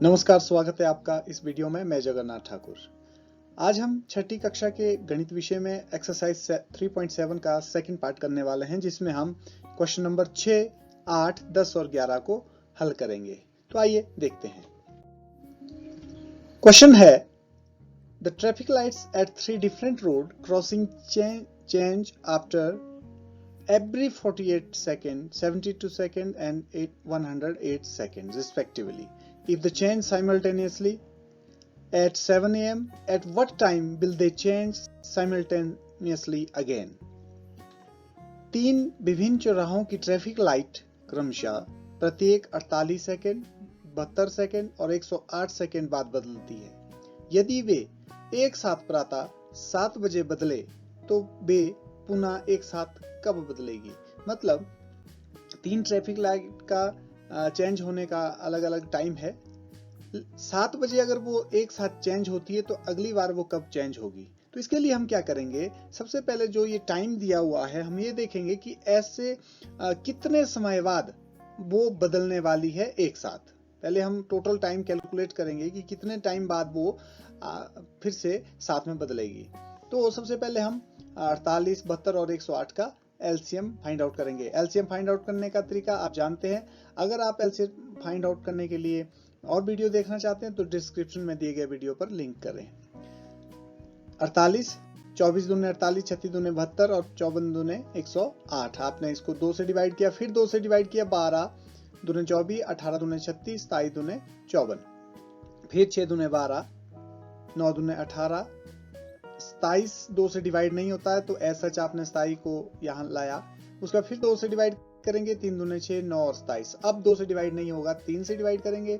नमस्कार, स्वागत है आपका इस वीडियो में। मैं जगन्नाथ ठाकुर। आज हम छठी कक्षा के गणित विषय में एक्सरसाइज 3.7 का सेकंड पार्ट करने वाले हैं, जिसमें हम क्वेश्चन नंबर 6, 8, 10 और 11 को हल करेंगे। तो आइए देखते हैं। क्वेश्चन है, the traffic lights at 3 different road crossing change after every 48 seconds, 72 seconds and 108 seconds respectively. If they change simultaneously at 7 a.m., at what time will they change simultaneously again? 3 विभिन्न चौराहों की ट्रैफिक लाइट क्रमशः प्रत्येक 48 second, 72 second और 108 second बाद बदलती है। यदि वे एक साथ प्रातः 7 बजे बदले तो वे पुनः एक साथ कब बदलेगी? मतलब 3 ट्रैफिक लाइट का चेंज होने का अलग अलग टाइम है। 7 बजे अगर वो एक साथ चेंज होती है तो अगली बार वो कब चेंज होगी? तो इसके लिए हम क्या करेंगे, सबसे पहले जो ये टाइम दिया हुआ है हम ये देखेंगे कि ऐसे कितने समय बाद वो बदलने वाली है एक साथ। पहले हम टोटल टाइम कैलकुलेट करेंगे कि कितने टाइम बाद वो फिर से साथ में बदलेगी। तो सबसे पहले हम 48, 72 और 108 का एलसीएम फाइंड आउट करेंगे। एलसीएम फाइंड आउट करने का तरीका आप जानते हैं। अगर आप एलसीएम फाइंड आउट करने के लिए और वीडियो देखना चाहते हैं तो डिस्क्रिप्शन में दिए गए वीडियो पर लिंक करें। 48, 24 दूने 48, 36 दूने 72 और 54 दूने 108। आपने इसको 2 से डिवाइड किया, फिर 2 से डिवाइड किया, 12 दूने 24, 18 दूने 36, 27 दूने 54, फिर 6 दूने 12, 9 दूने 18, 27 2 से डिवाइड नहीं होता है तो ऐसा आपने 27 को यहाँ लाया। उसका फिर 2 से डिवाइड करेंगे, 3 दूने 6, 9 और 27। अब 2 से डिवाइड नहीं होगा, 3 से डिवाइड करेंगे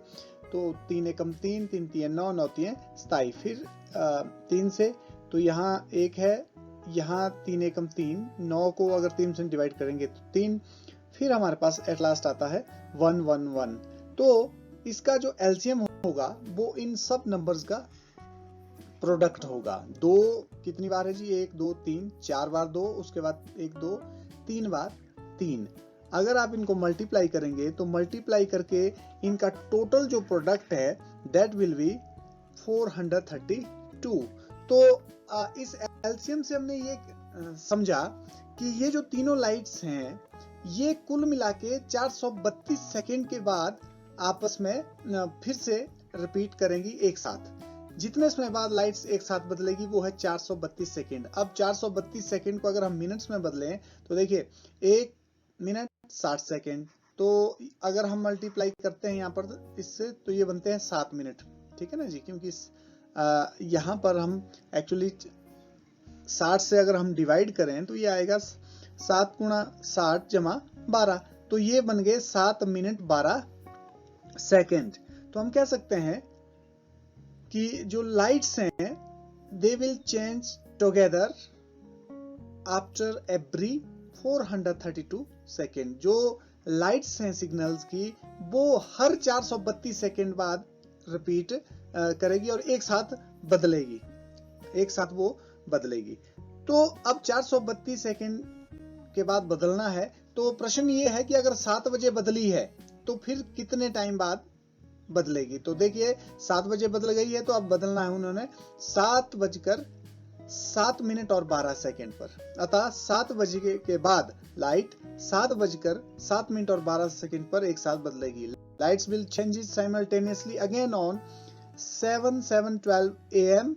तो 3 एकम 3, 3 3 9, 9 3 27। फिर 3 से तो यहाँ 1 है, यहाँ 3 एकम 3, 9 को अगर 3 से डिवाइड करेंगे तो 3। फिर हमारे पास एट लास्ट आता है 1 1 1। तो इसका जो एलसीएम होगा वो इन सब नंबर्स का प्रोडक्ट होगा। 2 कितनी बार है जी? 1 2 3 4 बार 2, उसके बाद 1 2 3 बार 3। अगर आप इनको मल्टीप्लाई करेंगे तो मल्टीप्लाई करके इनका टोटल जो प्रोडक्ट है दैट विल बी 432। तो इस एलसीएम से हमने ये समझा कि ये जो तीनों लाइट्स हैं ये कुल मिला के 432 सेकेंड के बाद आपस में फिर से रिपीट करेंगी एक साथ। जितने समय बाद लाइट्स एक साथ बदलेगी वो है 432 सेकेंड। अब 432 सेकेंड को अगर हम मिनट्स में बदलें तो देखिए 1 मिनट 60 सेकेंड। तो अगर हम मल्टीप्लाई करते हैं यहाँ पर इससे तो ये बनते हैं 7 मिनट। ठीक है ना जी, क्योंकि यहाँ पर हम एक्चुअली 60 से अगर हम डिवाइड करें तो ये आएगा 7 गुणा 60 जमा 12, तो ये बन गए 7 मिनट 12 सेकेंड। तो हम कह सकते हैं कि जो लाइट्स हैं they will change together after every 432 second. जो लाइट्स हैं सिग्नल्स की वो हर 432 सेकेंड बाद रिपीट करेगी और एक साथ बदलेगी, एक साथ वो बदलेगी। तो अब 432 सेकेंड के बाद बदलना है। तो प्रश्न ये है कि अगर 7 बजे बदली है तो फिर कितने टाइम बाद बदलेगी? तो देखिए 7 बजे बदल गई है तो अब बदलना है उन्होंने 7 बजकर 7 मिनट और 12 सेकेंड पर। अतः 7 बजे के बाद लाइट 7 बजकर 7 मिनट और 12 सेकेंड पर एक साथ बदलेगी। Lights will change simultaneously again on 7:12 AM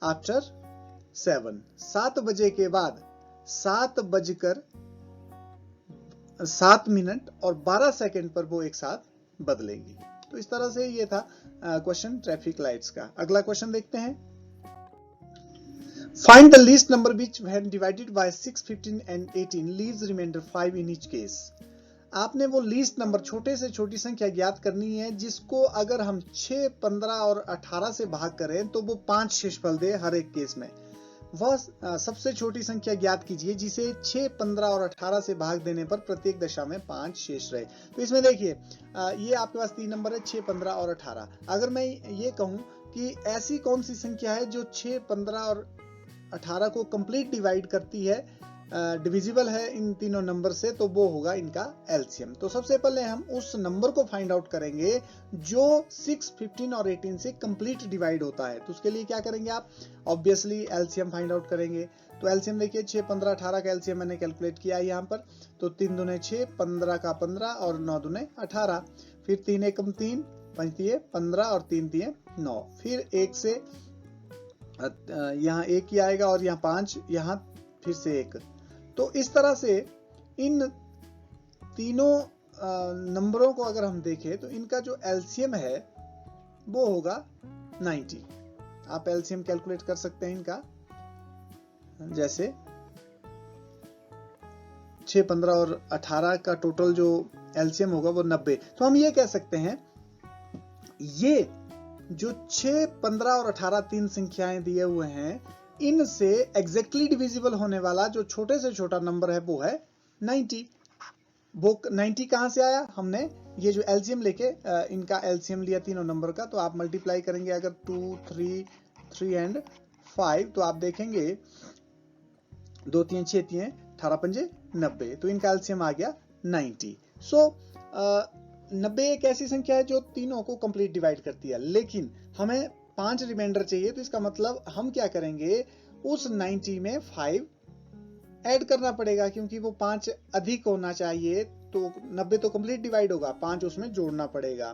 after 7। 7 बजे के बाद 7 बजकर 7 मिनट और 12 सेकेंड पर वो एक साथ बदलेगी। तो इस तरह से ये था क्वेश्चन ट्रैफिक लाइट्स का। अगला क्वेश्चन देखते हैं। Find the least number which when divided by 6, 15 and 18 leaves remainder 5 in each case. आपने वो लीस्ट नंबर, छोटे से छोटी संख्या ज्ञात करनी है जिसको अगर हम 6, 15 और 18 से भाग करें तो वो 5 शेषफल दे हर एक केस में। वह सबसे छोटी संख्या ज्ञात कीजिए जिसे 6, 15 और 18 से भाग देने पर प्रत्येक दशा में 5 शेष रहे। तो इसमें देखिए ये आपके पास 3 नंबर है, 6, 15 और 18। अगर मैं ये कहूं कि ऐसी कौन सी संख्या है जो 6, 15 और 18 को कंप्लीट डिवाइड करती है डिविजिबल है इन तीनों नंबर से, तो वो होगा इनका एलसीएम। तो सबसे पहले हम उस नंबर को फाइंड आउट करेंगे जो 6, 15 और 18 से कंप्लीट डिवाइड होता है। तो उसके लिए क्या करेंगे आप, ऑब्वियसली एलसीएम फाइंड आउट करेंगे। तो एलसीएम देखिए 6, 15, 18 का एलसीएम मैंने कैलकुलेट किया है यहाँ पर। तो 3 दूने 6, 15 का 15 और 9 दूने 18, फिर 3 एकम 3, 5 दिए 15 और 3 दिए 9, फिर 1 से यहाँ 1 ही आएगा और यहाँ 5, यहाँ फिर से 1। तो इस तरह से इन तीनों नंबरों को अगर हम देखें तो इनका जो एलसीएम है वो होगा 90। आप एलसीएम कैलकुलेट कर सकते हैं इनका, जैसे 6, 15 और 18 का टोटल जो एलसीएम होगा वो 90। तो हम ये कह सकते हैं ये जो 6, 15 और 18 तीन संख्याएं दिए हुए हैं, इनसे एग्जैक्टली डिविजिबल होने वाला जो छोटे से छोटा नंबर है वो है 90। वो 90 कहां से आया, हमने ये जो एलसीएम लेके इनका एलसीएम लिया तीनों नंबर का। तो आप मल्टीप्लाई करेंगे अगर 2, 3 एंड 5, तो आप देखेंगे 2, 3, 6, 3, 18, 5, 90। तो इनका एलसीएम आ गया 90। सो 90 एक ऐसी संख्या है जो तीनों को कंप्लीट डिवाइड करती है, लेकिन हमें 5 रिमाइंडर चाहिए। तो इसका मतलब हम क्या करेंगे, उस 90 में 5 ऐड करना पड़ेगा, क्योंकि वो 5 अधिक होना चाहिए। तो 90 तो कंप्लीट डिवाइड होगा, 5 उसमें जोड़ना पड़ेगा।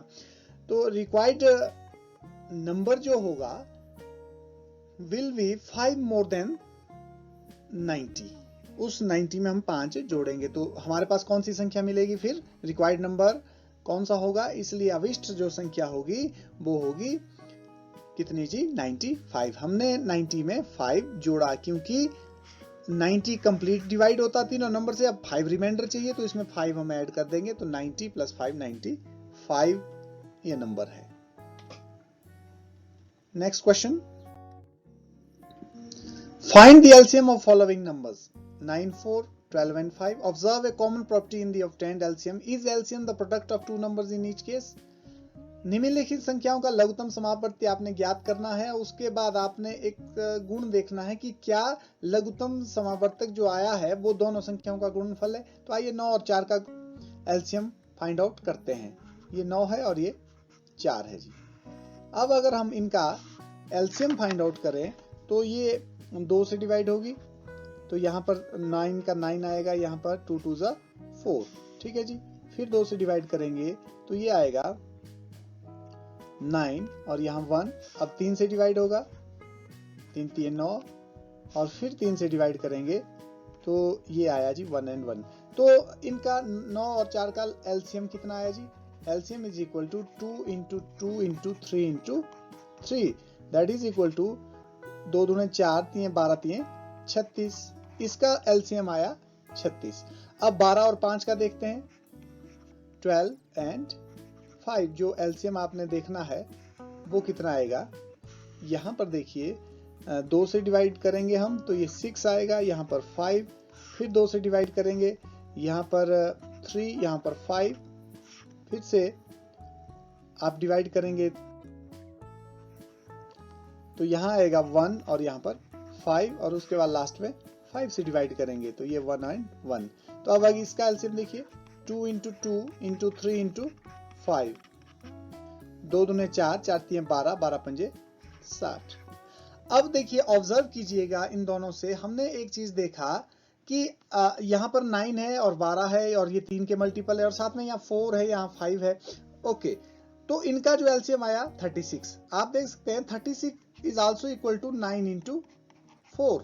तो रिक्वायर्ड नंबर जो होगा विल बी 5 मोर देन 90। उस 90 में हम 5 जोड़ेंगे तो हमारे पास कौन सी संख्या मिलेगी, फिर रिक्वायर्ड नंबर कौन सा होगा। इसलिए अविष्ट जो संख्या होगी वो होगी कितनी जी, 95। हमने 90 में 5 जोड़ा, क्योंकि 90 कंप्लीट डिवाइड होता तीनों नंबर से। अब 5 रिमाइंडर चाहिए तो इसमें 5 हम ऐड कर देंगे। तो 90 + 5, 95 ये नंबर है। Next question, find the LCM of following numbers 9, 4, 12 and 5. Observe a common property in the obtained LCM. Is LCM the product of two numbers in each case? निम्नलिखित संख्याओं का लघुत्तम समापवर्ती आपने ज्ञात करना है। उसके बाद आपने एक गुण देखना है कि क्या लघुत्तम समावर्तक जो आया है वो दोनों संख्याओं का गुणनफल है। तो आइए 9 और 4 का एलसीएम फाइंड आउट करते हैं। ये 9 है और ये 4 है जी। अब अगर हम इनका एलसीएम फाइंड आउट करें तो ये 2 से डिवाइड होगी। तो यहाँ पर 9 का 9 आएगा, यहाँ पर 2 2 ज़ा 4, ठीक है जी। फिर 2 से डिवाइड करेंगे तो ये आएगा 9 और यहाँ 1। अब 3 से डिवाइड होगा, 3 3 9 और फिर 3 से डिवाइड करेंगे तो ये आया जी 1 and 1। तो इनका 9 और 4 का एलसीएम कितना आया जी, LCM is equal to 2 × 2 × 3 × 3, that is equal to 2 दूने 4, 3 12, 3 36। इसका एलसीएम आया 36। अब 12 और 5 का देखते हैं, 12 and 5। जो एलसीएम आपने देखना है वो कितना आएगा, यहाँ पर देखिए 2 से डिवाइड करेंगे हम तो ये 6 आएगा, यहाँ पर 5, फिर 2 से डिवाइड करेंगे, यहाँ पर 3, यहाँ पर 5, फिर से आप डिवाइड करेंगे तो यहाँ आएगा 1 और यहाँ पर 5 और उसके बाद लास्ट में 5 से डिवाइड करेंगे तो ये 1 and 1। तो अब आगे इसका एलसीएम देखिए, 2 × 2 × 3 × 5, 2 दूने 4, 4 3 12, 12 5 60। अब देखिए ऑब्जर्व कीजिएगा, इन दोनों से हमने एक चीज देखा कि यहाँ पर 9 है और 12 है और ये 3 के मल्टीपल है और साथ में यहाँ 4 है, यहाँ 5 है। ओके, तो इनका जो एलसीएम आया 36। आप देख सकते हैं 36 is also equal to 9 × 4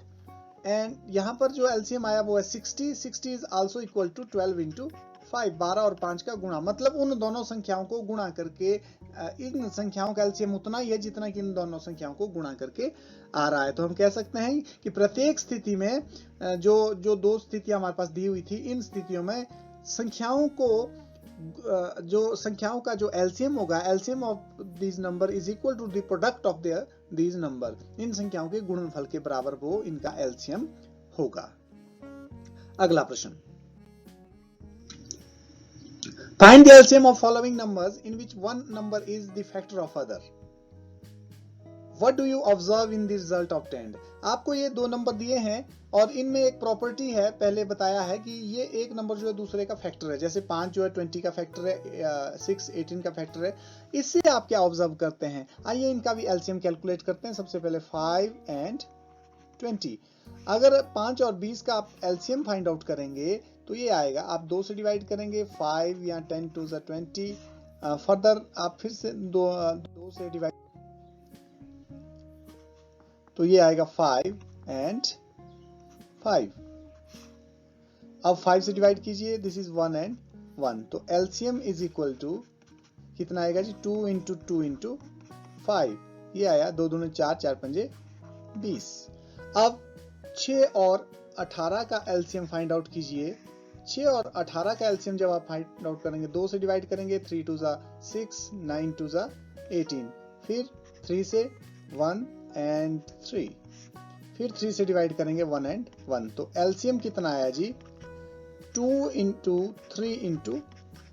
and यहाँ पर जो एलसीएम आया वो है 60। 60 इज आल्सो इक्वल टू 12 × 5, 12 और 5 का गुणा। मतलब उन दोनों संख्याओं को गुणा करके इन संख्याओं का एलसीएम उतना ही है जितना कि इन दोनों संख्याओं को गुणा करके आ रहा है। तो हम कह सकते हैं कि प्रत्येक स्थिति में जो दो स्थितियां हमारे पास दी हुई थी, इन स्थितियों में संख्याओं को जो संख्याओं का जो एलसीएम होगा, LCM of this number is equal to the product of this number. इन संख्याओं के गुणनफल के बराबर वो इनका एलसीएम होगा। अगला प्रश्न, find the LCM of following numbers in which one number is the factor of other. What do you observe in the result obtained? आपको ये दो नंबर दिए हैं और इनमें एक प्रॉपर्टी है, पहले बताया है कि ये एक नंबर जो है दूसरे का फैक्टर है। जैसे 5 जो है 20 का फैक्टर है, 6 18 का फैक्टर है। इससे आप क्या ऑब्जर्व करते हैं, आइए इनका भी एलसीएम कैलकुलेट करते हैं। सबसे पहले 5 एंड 20। अगर 5 और 20 का आप एलसीएम फाइंड आउट करेंगे तो ये आएगा, आप 2 से डिवाइड करेंगे 5 या 10 2 20। फर्दर आप फिर से दो से डिवाइड, तो ये आएगा 5 एंड 5। अब 5 से डिवाइड कीजिए, दिस इज 1 एंड 1, तो एलसीएम इज इक्वल टू कितना आएगा जी, 2 इंटू 2 इंटू 5, ये आया 2 दूनी 4, 4 पंजे 20। अब 6 और 18 का एलसीएम फाइंड आउट कीजिए। 6 और 18 का एलसीएम जब आप फाइंड आउट करेंगे, 2 से डिवाइड करेंगे, 3 2 6, 9 2 18, फिर 3 से 1 एंड 3, फिर 3 से डिवाइड करेंगे 1 एंड 1, तो एलसीएम कितना आया जी, 2 इंटू 3 इंटू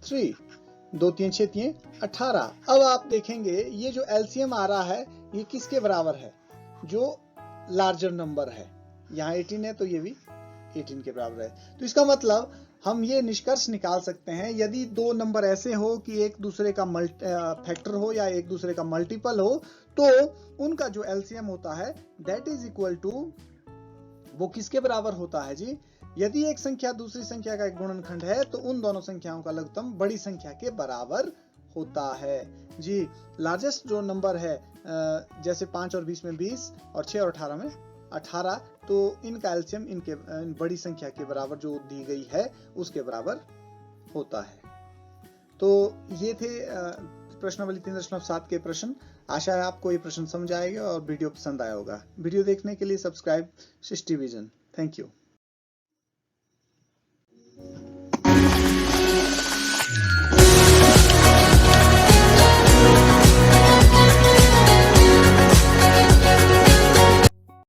3, 2 3 6 3 18। अब आप देखेंगे ये जो एलसीएम आ रहा है ये किसके बराबर है, जो लार्जर नंबर है। यहाँ 18 है तो ये भी 18 के बराबर है। तो इसका मतलब हम ये निष्कर्ष निकाल सकते हैं, यदि दो नंबर ऐसे हो कि एक दूसरे का फैक्टर हो या एक दूसरे का मल्टीपल हो, तो उनका जो एलसीएम होता है दैट इज इक्वल टू, वो किसके बराबर होता है जी, यदि एक संख्या दूसरी संख्या का एक गुणनखंड है तो उन दोनों संख्याओं का लघुत्तम बड़ी संख्या के बराबर होता है जी। लार्जेस्ट जो नंबर है, जैसे 5 और 20 में 20 और 6 और 18 में 18, तो इनका एलसीएम इनके बड़ी संख्या के बराबर जो दी गई है उसके बराबर होता है। तो ये थे प्रश्नावली 3.7 के प्रश्न। आशा है आपको ये प्रश्न समझ आएगा और वीडियो पसंद आया होगा। वीडियो देखने के लिए सब्सक्राइब सिस्टी विजन। Thank you.